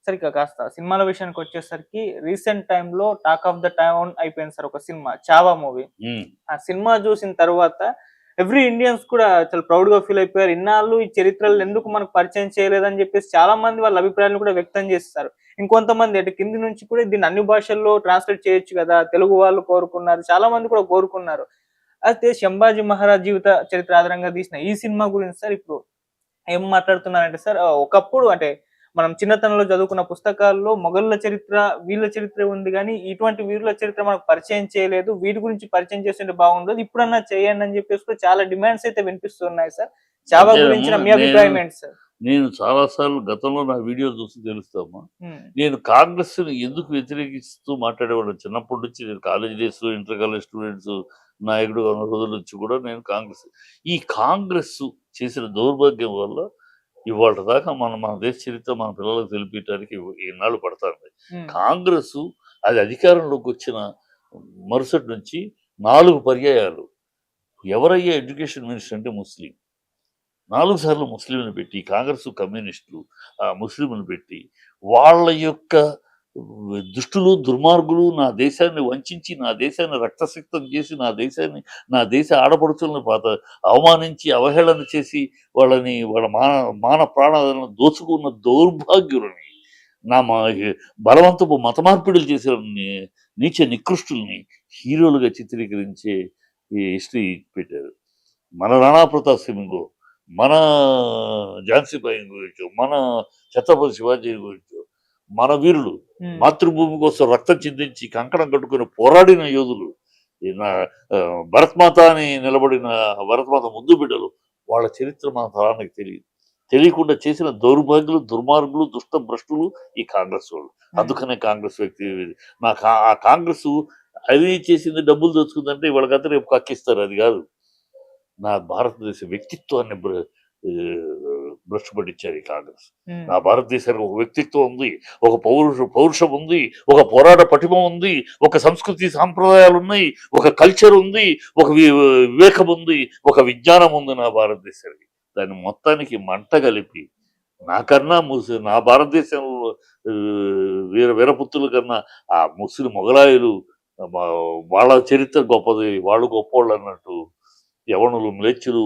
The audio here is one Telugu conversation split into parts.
సార్ ఇక కాస్త సినిమాల విషయానికొచ్చేసరికి రీసెంట్ టైమ్‌లో టాక్ ఆఫ్ ద టౌన్ అయిపోయింది సార్ ఒక సినిమా 'చావా' మూవీ. హ్మ్. ఆ సినిమా చూసిన తర్వాత ఎవ్రి ఇండియన్స్ కూడా చాలా ప్రౌడ్‌గా ఫీల్ అయిపోయారు. ఇన్నాళ్ళు ఈ చరిత్రలు ఎందుకు మనకు పరిచయం చేయలేదని చెప్పేసి చాలా మంది వాళ్ళ అభిప్రాయాలను కూడా వ్యక్తం చేసేసారు. ఇంకొంతమంది అటు కింది నుంచి కూడా దీన్ని అన్ని భాషల్లో ట్రాన్స్‌లేట్ చేయొచ్చు కదా! తెలుగు వాళ్ళు కోరుకున్నారు. చాలా మంది కూడా కోరుకున్నారు. అయితే 'శంభాజీ మహారాజ్' జీవిత చరిత్ర ఆధారంగా తీసిన ఈ సినిమా గురించి సార్ ఇప్పుడు ఏం మాట్లాడుతున్నారంటే సార్ ఒకప్పుడు అంటే మనం చిన్నతనంలో చదువుకున్న పుస్తకాల్లో మొఘలుల చరిత్ర, వీళ్ళ చరిత్రే ఉంది గానీ, ఇటువంటి వీరుల చరిత్ర మనకు పరిచయం చేయలేదు. వీటి గురించి పరిచయం చేసుంటే బాగుండేది. ఇప్పుడన్నా చేయండి అని చెప్పేసి కూడా చాలా డిమాండ్స్ అయితే వినిపిస్తున్నాయి సార్. చావా అదేనమ్మా. గురించిన మీ నేను అభిప్రాయం ఏంటి సార్? నేను చాలా సార్లు గతంలో నా వీడియోలు చూసి తెలుస్తామా. హ్మ్. నేను కాంగ్రెస్‌ని ఎందుకు వ్యతిరేకిస్తూ మాట్లాడేవాడిని చిన్నప్పటి నుంచి. నేను కాలేజ్ డేస్‌లో ఇంటర్ కాలేజ్ స్టూడెంట్స్ నాయకుడుగా ఉన్న రోజుల నుంచి కూడా నేను కాంగ్రెస్. ఈ కాంగ్రెస్ చేసిన దౌర్భాగ్యం వల్ల ఇవాళ దాకా మన దేశ చరిత్ర మన పిల్లలకు తెలిపియటానికి ఇన్నాళ్ళు పడతాంది. హ్మ్. కాంగ్రెసు అది అధికారంలోకి వచ్చిన మరుసటి నుంచి 4 పర్యాయాలు ఎవరయ్యా ఎడ్యుకేషన్ మినిస్టర్ అంటే ముస్లిం. 4 సార్లు ముస్లింలను పెట్టి కాంగ్రెస్, కమ్యూనిస్టులు ముస్లింలను పెట్టి వాళ్ళ యొక్క దుష్టులు, దుర్మార్గులు నా దేశాన్ని వంచించి, నా దేశాన్ని రక్తసిక్తం చేసి, నా దేశ ఆడపడుచులను అవమానించి, అవహేళన చేసి వాళ్ళ మాన ప్రాణాలను దోచుకున్న దౌర్భాగ్యులని, నా మా బలవంతపు మత మార్పిడులు చేసిన నీచ నికృష్టుల్ని హీరోలుగా చిత్రీకరించే ఈ హిస్టరీ పెట్టారు. మన రాణా ప్రతాప్ సింగ్, మన ఝాన్సీ బాయి గురించో, మన ఛత్రపతి శివాజీ గురించో, మన వీరులు హ్మ్. మాతృభూమి కోసం రక్తం చిందించి కంకణం కట్టుకుని పోరాడిన యోధులు, ఈ నా భరత్ మాత అని నిలబడిన భరత్ మాత ముద్దు బిడ్డలు, వాళ్ళ చరిత్ర మన తరానికి తెలియదు. తెలియకుండా చేసిన దౌర్భాగ్యులు, దుర్మార్గులు, దుష్ట భ్రష్టులు ఈ కాంగ్రెస్ వాళ్ళు. హ్మ్. అందుకనే కాంగ్రెస్ వ్యక్తి ఆ కాంగ్రెస్ అది చేసింది డబ్బులు దోచుకుందంటే ఇవాళకంతా రేపు కక్కిస్తారు. అది కాదు. నా భారతదేశ వ్యక్తిత్వాన్ని భ్రష్టు పట్టించారు ఈ కాంగ్రెస్. హ్మ్. నా భారతదేశానికి ఒక వ్యక్తిత్వం ఉంది, ఒక పౌరుషం ఉంది, ఒక పోరాట పటిమ ఉంది, ఒక సంస్కృతి సాంప్రదాయాలు ఉన్నాయి, ఒక కల్చర్ ఉంది, ఒక వివేకం ఉంది, ఒక విజ్ఞానం ఉంది నా భారతదేశానికి. దాన్ని మొత్తానికి మంట కలిపి నాకన్నా నా భారతదేశంలో వీరపుత్రుల కన్నా ఆ ముస్లిం మొగలాయులు వాళ్ళ చరిత్ర గొప్పది, వాళ్ళు గొప్పోళ్ళు అన్నట్టు యవనులు, మ్లేచ్చులు,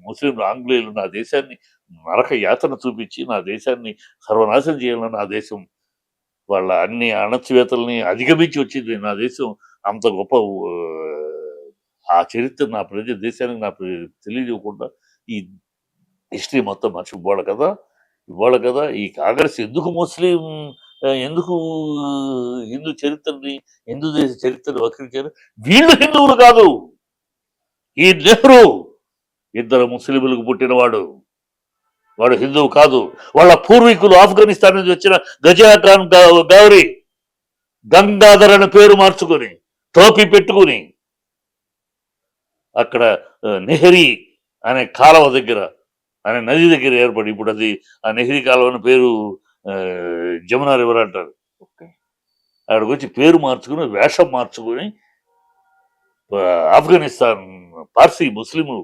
ముస్లింలు, ఆంగ్లేయులు నా దేశాన్ని నరక యాతన చూపించి నా దేశాన్ని సర్వనాశనం చేయాలని నా దేశం వాళ్ళ అన్ని అణచివేతల్ని అధిగమించి వచ్చింది. నా దేశం అంత గొప్ప ఆ చరిత్ర నా దేశానికి తెలియజేయకుండా ఈ హిస్టరీ మొత్తం ఇవాళ కదా ఈ కాంగ్రెస్ ఎందుకు హిందూ చరిత్రని, హిందూ దేశ చరిత్రను వక్రించారు. వీళ్ళు హిందువులు కాదు. ఈ నెహ్రూ ఇద్దరు ముస్లింలకు పుట్టినవాడు, వాడు హిందువు కాదు. వాళ్ళ పూర్వీకులు ఆఫ్ఘనిస్తాన్ నుంచి వచ్చిన గజా ఖాన్ గౌరీ గంగాధర్ అని పేరు మార్చుకొని టోపీ పెట్టుకుని అక్కడ నెహ్రీ అనే కాలువ దగ్గర, అనే నది దగ్గర ఏర్పడి, ఇప్పుడు అది ఆ నెహ్రీ కాలువ అని పేరు జమునా రివర్ అంటారు. అక్కడికి వచ్చి పేరు మార్చుకుని, వేషం మార్చుకుని ఆఫ్ఘనిస్తాన్ పార్సీ ముస్లింలు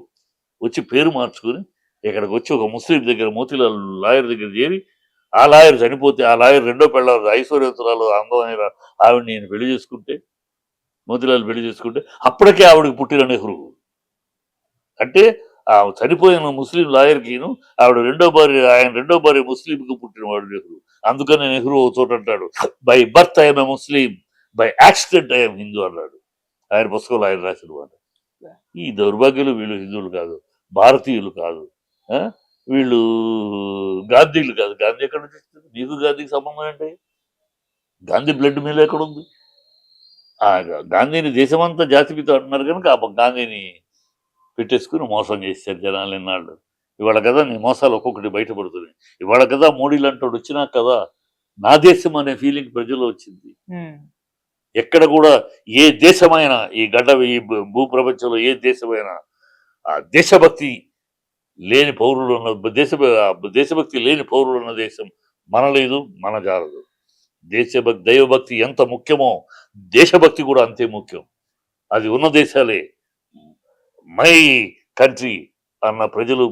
వచ్చి పేరు మార్చుకుని ఇక్కడికి వచ్చి ఒక ముస్లిం దగ్గర, మోతీలాల్ లాయర్ దగ్గర చేరి, ఆ లాయర్ చనిపోతే ఆ లాయర్ రెండో పెళ్ళారు ఐశ్వర్యవంతురాలు అందమైన ఆవిడని నేను పెళ్లి చేసుకుంటే, మోతీలాల్ పెళ్లి చేసుకుంటే అప్పటికే ఆవిడకి పుట్టిన నెహ్రూ. అంటే ఆ చనిపోయిన ముస్లిం లాయర్కిను ఆయన రెండో భార్య ముస్లింకి పుట్టినవాడు నెహ్రూ. అందుకని నెహ్రూ ఒక చోట అంటాడు, by birth I'm Muslim, by accident I'm Hindu అన్నాడు. ఆయన పుస్తకంలో ఆయన రాసిన మాట. ఈ దౌర్భాగ్యులు వీళ్ళు హిందువులు కాదు, భారతీయులు కాదు, వీళ్ళు గాంధీలు కాదు. గాంధీ ఎక్కడ నుంచి వచ్చింది? నీకు గాంధీకి సంబంధం ఏంటి? గాంధీ బ్లడ్ మీద ఎక్కడుంది? ఆ గాంధీని దేశమంతా జాతిపిత అంటున్నారు కనుక ఆ గాంధీని పెట్టేసుకుని మోసం చేశారు జనాలు ఎన్నాళ్ళు. ఇవాళ కదా నీ మోసాలు ఒక్కొక్కటి బయటపడుతున్నాయి. ఇవాళ కదా మోడీ లాంటి వచ్చినా కదా నా దేశం అనే ఫీలింగ్ ప్రజల్లో వచ్చింది. ఎక్కడ కూడా ఏ దేశమైనా ఈ భూప్రపంచంలో ఏ దేశమైనా ఆ దేశభక్తి లేని పౌరులు ఉన్న దేశభక్తి లేని పౌరులు ఉన్న దేశం మనలేదు, మన జాలదు. దైవభక్తి ఎంత ముఖ్యమో దేశభక్తి కూడా అంతే ముఖ్యం. అది ఉన్న దేశాలే మై కంట్రీ అన్న ప్రజలు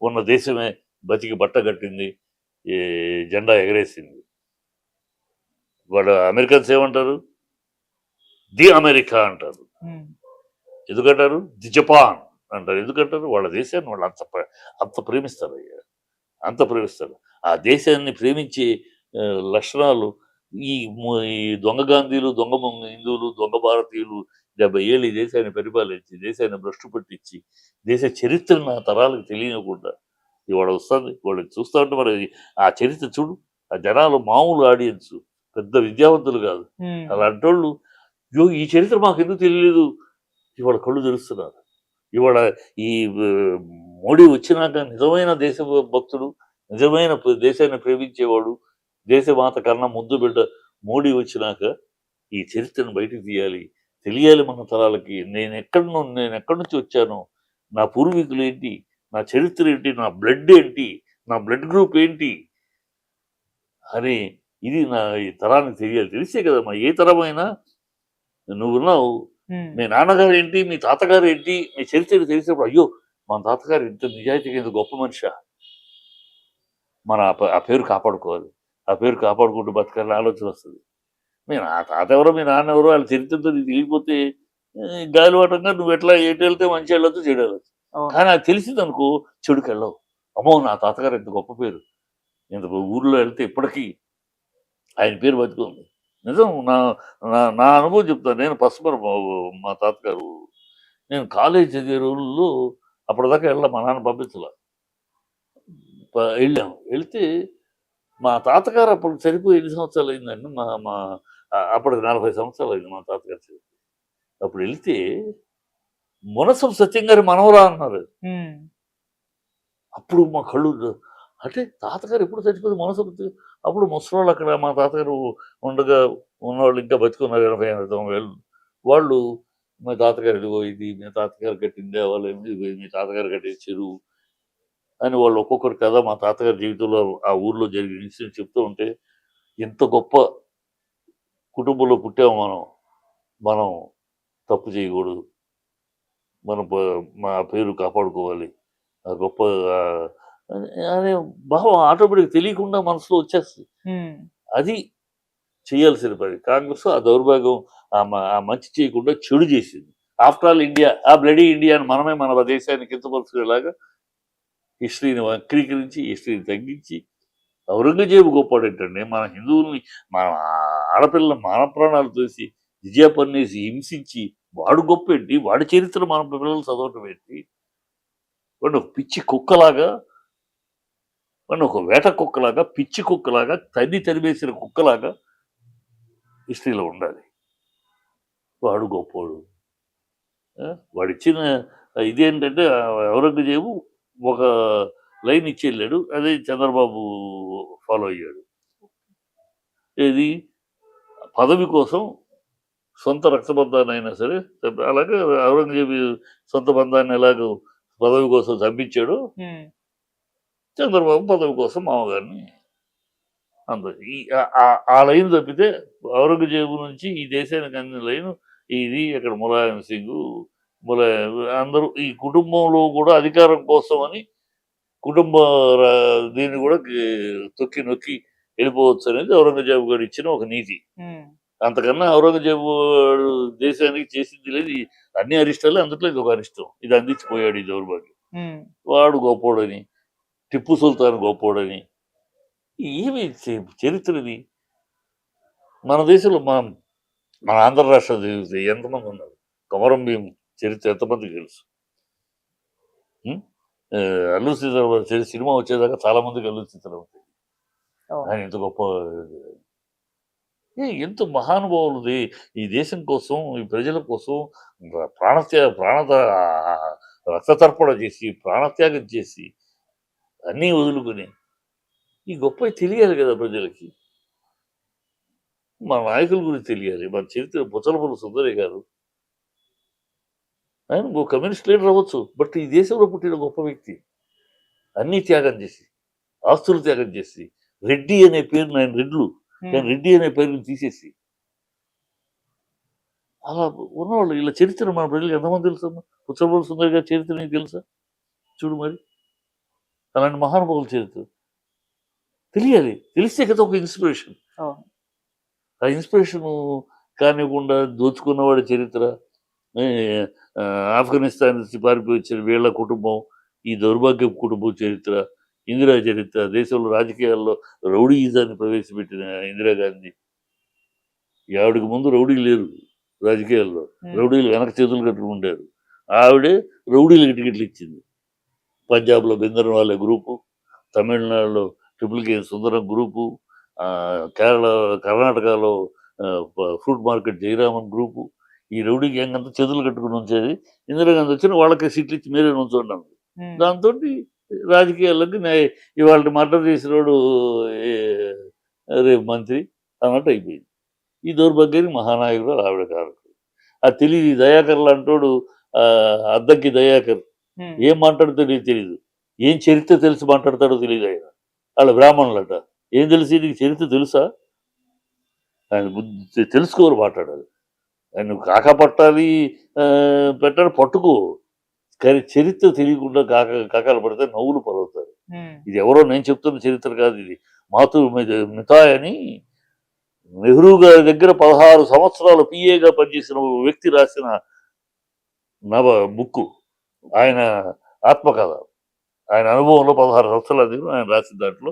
ఉన్న దేశమే బతికి బట్టగట్టింది. ఈ జెండా ఎగరేసింది. వాడు అమెరికన్స్ ఏమంటారు? ది అమెరికా అంటారు. ఉమ్, ఎందుకంటారు? ది జపాన్ అంటారు. ఎందుకంటారు? వాళ్ళ దేశాన్ని వాళ్ళు అంత ప్రేమిస్తారు అయ్యా, అంత ప్రేమిస్తారు. ఆ దేశాన్ని ప్రేమించే లక్షణాలు ఈ దొంగ గాంధీలు, దొంగ హిందువులు, దొంగ భారతీయులు 70 ఏళ్ళు ఈ దేశాన్ని పరిపాలించి, దేశాన్ని భ్రష్టు పట్టించి, దేశ చరిత్రను ఆ తరాలకు తెలియకుండా ఇవాళ వస్తుంది. వాళ్ళు చూస్తూ ఉంటే మరి ఆ చరిత్ర చూడు. ఆ జనాలు మామూలు ఆడియన్స్, పెద్ద విద్యావంతులు కాదు. ఉమ్, అలాంటోళ్ళు "అయ్యో! ఈ చరిత్ర మాకెందుకు తెలియలేదు" ఇవాళ కళ్ళు తెరుస్తున్నారు. ఇవాళ ఈ మోడీ వచ్చినాక నిజమైన దేశ భక్తుడు, నిజమైన దేశాన్ని ప్రేమించేవాడు, దేశమాత కన్నా ముద్దు బిడ్డ మోడీ వచ్చినాక ఈ చరిత్రను బయటికి తీయాలి, తెలియాలి మన తరాలకి. నేను ఎక్కడి నుంచి వచ్చాను, నా పూర్వీకులు ఏంటి, నా చరిత్ర ఏంటి, నా బ్లడ్ ఏంటి, నా బ్లడ్ గ్రూప్ ఏంటి అని ఇది ఈ తరానికి తెలియాలి. తెలిసే కదమ్మా ఏ తరమైనా. నువ్వున్నావు, ఉమ్, మీ నాన్నగారు ఏంటి, మీ తాతగారు ఏంటి, మీ చరిత్ర తెలిసినప్పుడు అయ్యో మన తాతగారు ఇంత నిజాయితీగా ఇంత గొప్ప మనిషా, మన ఆ పేరు కాపాడుకోవాలి, ఆ పేరు కాపాడుకుంటూ బతకాలని ఆలోచన వస్తుంది. ఆ తాత ఎవరో మీ నాన్న ఎవరో వాళ్ళ చరిత్రతో నీకు తెలియకపోతే గాలివాటంగా నువ్వు ఎటు వెళ్తే మంచి వెళ్ళొచ్చు, చెడు వెళ్ళొచ్చు. అవును. కానీ అది తెలిసింది అనుకో, చెడుకు వెళ్ళవు. అమ్మో నా తాతగారు ఇంత గొప్ప పేరు, ఇంత ఊర్లో వెళ్తే ఇప్పటికీ ఆయన పేరు బతుకుంది. నిజం. నా నా నా అనుభవం చెప్తాను. నేను పసుమర మా తాతగారు, నేను కాలేజ్ చదివే రోజుల్లో అప్పటిదాకా మా నాన్న పంపించలే. వెళ్ళాం. వెళ్తే మా తాతగారు అప్పుడు చనిపోయి ఎన్ని సంవత్సరాలు అయిందండి, మా మా అప్పటికి 40 సంవత్సరాలు అయింది మా తాతగారు చనిపోయి. అప్పుడు వెళ్తే మునసం సత్యం గారి మనవరా అన్నారు. ఉమ్, అప్పుడు మా కళ్ళు అంటే తాతగారు ఎప్పుడు చచ్చిపోతే మునసం అప్పుడు ముసలోళ్ళు అక్కడ మా తాతగారు ఉండగా ఉన్నవాళ్ళు ఇంకా బతుకున్నారు 80-90 ఏళ్ళు. వాళ్ళు మీ తాతగారు ఇదిగో ఇది, మీ తాతగారు కట్టిన దేవాలయం ఇదిగో ఇది, మీ తాతగారు కట్టిన చెరువు అని వాళ్ళు ఒక్కొక్కరి కథ మా తాతగారి జీవితంలో ఆ ఊర్లో జరిగిన ఇన్సిడెంట్ చెప్తూ ఉంటే, ఎంత గొప్ప కుటుంబంలో పుట్టాము మనం, మనం తప్పు చేయకూడదు, మన మా పేరు కాపాడుకోవాలి, ఆ గొప్ప అనే భావం ఆటోమేటిక్ తెలియకుండా మనసులో వచ్చేస్తుంది. ఉమ్, అది చేయాల్సిన పని. కాంగ్రెస్ ఆ దౌర్భాగ్యం, ఆ మంచి చేయకుండా చెడు చేసింది. ఆఫ్టర్ ఆల్ ఇండియా, ఆ బ్లడీ ఇండియా అని మనమే మన దేశాన్ని కించపరుచుకునేలాగా హిస్టరీని వక్రీకరించి, హిస్టరీని తగ్గించి, ఔరంగజేబు గొప్పవాడేంటండి, మన హిందువుల్ని, మన ఆడపిల్లల మాన ప్రాణాలు తోసి జిజియా పన్నేసి హింసించి వాడు గొప్ప ఏంటి, వాడి చరిత్ర మన పిల్లలు చదవటం ఏంటి, వాడిని ఒక పిచ్చి కుక్కలాగా, వాడిని ఒక వేట కుక్కలాగా, పిచ్చి కుక్కలాగా, తరిమేసిన కుక్కలాగా హిస్టరీలో ఉండాలి. వాడు గొప్పోడు. వాడిచ్చిన ఇదేంటంటే ఔరంగజేబు ఒక లైన్ ఇచ్చి వెళ్ళాడు, అదే చంద్రబాబు ఫాలో అయ్యాడు. ఏది పదవి కోసం సొంత రక్తబంధాన్ని అయినా సరే, అలాగే ఔరంగజేబు సొంత బంధాన్ని ఎలాగో పదవి కోసం చంపించాడు, ఉమ్, చంద్రబాబు పదవి కోసం మామగారిని అంత ఆ లైన్ తప్పితే ఔరంగజేబు నుంచి ఈ దేశానికి అందిన లైన్ ఇది. అక్కడ ములాయం సింగ్, అందరూ ఈ కుటుంబంలో కూడా అధికారం కోసం అని కుటుంబ దీన్ని కూడా తొక్కి నొక్కి వెళ్ళిపోవచ్చు అనేది ఔరంగజేబు గారు ఇచ్చిన ఒక నీతి. ఉమ్, అంతకన్నా ఔరంగజేబు దేశానికి చేసింది లేదు. అన్ని అరిష్టాలు అందులో ఇది ఒక అరిష్టం. ఇది అందించిపోయాడు ఈ దౌర్భాగ్యం. ఉమ్, వాడు గొప్పోడని, టిప్పు సుల్తాన్ గొప్పోడని, ఏమి చరిత్ర ఇది. మన దేశంలో మన ఆంధ్ర రాష్ట్రం చదివితే ఎంతమంది ఉన్నారు, కొమరం భీం చరిత్ర ఎంతమందికి తెలుసు? అల్లూరి సీతారామరాజు సినిమా వచ్చేదాకా చాలా మందికి అల్లూరి సీతారామరాజు ఆయన ఎంత గొప్ప, ఎంత మహానుభావులది ఈ దేశం కోసం, ఈ ప్రజల కోసం రక్తతర్పణ చేసి, ప్రాణత్యాగం చేసి, అన్నీ వదులుకుని ఈ గొప్ప తెలియాలి కదా ప్రజలకి. మన నాయకుల గురించి తెలియాలి. మన చరిత్ర బుచ్చలపల్లి సుందరయ్య గారు, ఆయన ఒక కమ్యూనిస్ట్ లీడర్ అవ్వచ్చు, బట్ ఈ దేశంలో పుట్టిన గొప్ప వ్యక్తి. అన్నీ త్యాగం చేసి, ఆస్తులు త్యాగం చేసి, రెడ్డి అనే పేరు, ఆయన రెడ్లు, కానీ రెడ్డి అనే పేరుని తీసేసి, అలా ఉన్నవాళ్ళు ఇలా చరిత్ర మన ప్రజలకు ఎంతమంది తెలుసమ్మా? బుచ్చలపల్లి సుందరయ్య గారి చరిత్ర నీకు తెలుసా? చూడు మరి, అలాంటి మహానుభావుల చరిత్ర. తెలియాలి. తెలిస్తే కదా ఒక ఇన్స్పిరేషన్. అవును. ఆ ఇన్స్పిరేషన్ కానివ్వకుండా దోచుకున్నవాడి చరిత్ర, ఏ, ఆఫ్ఘనిస్తాన్ నుంచి పారిపోయి వచ్చిన వీళ్ళ కుటుంబం, ఈ దౌర్భాగ్యపు కుటుంబం చరిత్ర, ఇందిరా చరిత్ర, దేశంలో రాజకీయాల్లో రౌడీయిజాన్ని ప్రవేశపెట్టిన ఇందిరాగాంధీ. ఆవిడకి ముందు రౌడీలు లేరు రాజకీయాల్లో. రౌడీలు వెనక చేతులు కట్టుకుని ఉండారు. ఆవిడే రౌడీలకు టికెట్లు ఇచ్చింది. పంజాబ్లో బెందర్వాలే గ్రూపు, తమిళనాడులో ట్రిపుల్ కే సుందరం గ్రూపు, కేరళ కర్ణాటకలో ఫ్రూట్ మార్కెట్ జయరామన్ గ్రూపు. ఈ రౌడీ గ్యాంగ్ అంతా చేతులు కట్టుకుని ఉంచేది. ఇందిరాగాంధీ వచ్చిన వాళ్ళకి సీట్లు ఇచ్చి మీరే ఉంచండి అన్నది. దాంతో రాజకీయాల్లోకి ఇవాళ మర్డర్ చేసినోడు రేపు మంత్రి అన్నట్టు అయిపోయింది. ఈ దౌర్భాగ్యానికి మహానాయకుడు ఆవిడ కారకుడు. ఆ తెలియదు దయాకర్ లాంటోడు, అద్దంకి దయాకర్ ఏం మాట్లాడుతాడో తెలియదు. ఏం చరిత్ర తెలిసి మాట్లాడతాడో తెలియదు ఆయన. వాళ్ళ బ్రాహ్మణులట. ఏం తెలిసి నీకు చరిత్ర తెలుసా? ఆయన బుద్ధి తెలుసుకోరు మాట్లాడాలి. ఆయన కాకా పట్టాలి, పెట్టాలి పట్టుకో. కానీ చరిత్ర తెలియకుండా కాకాలు పడితే నవ్వులు పలుకుతారు. ఇది ఎవరో నేను చెప్తున్న చరిత్ర కాదు. ఇది మితాయ్ అని నెహ్రూ గారి దగ్గర 16 సంవత్సరాలు పిఏగా పనిచేసిన వ్యక్తి రాసిన బుక్కు. ఆయన ఆత్మకథ. ఆయన అనుభవంలో 16 సంవత్సరాల దగ్గర ఆయన రాసిన దాంట్లో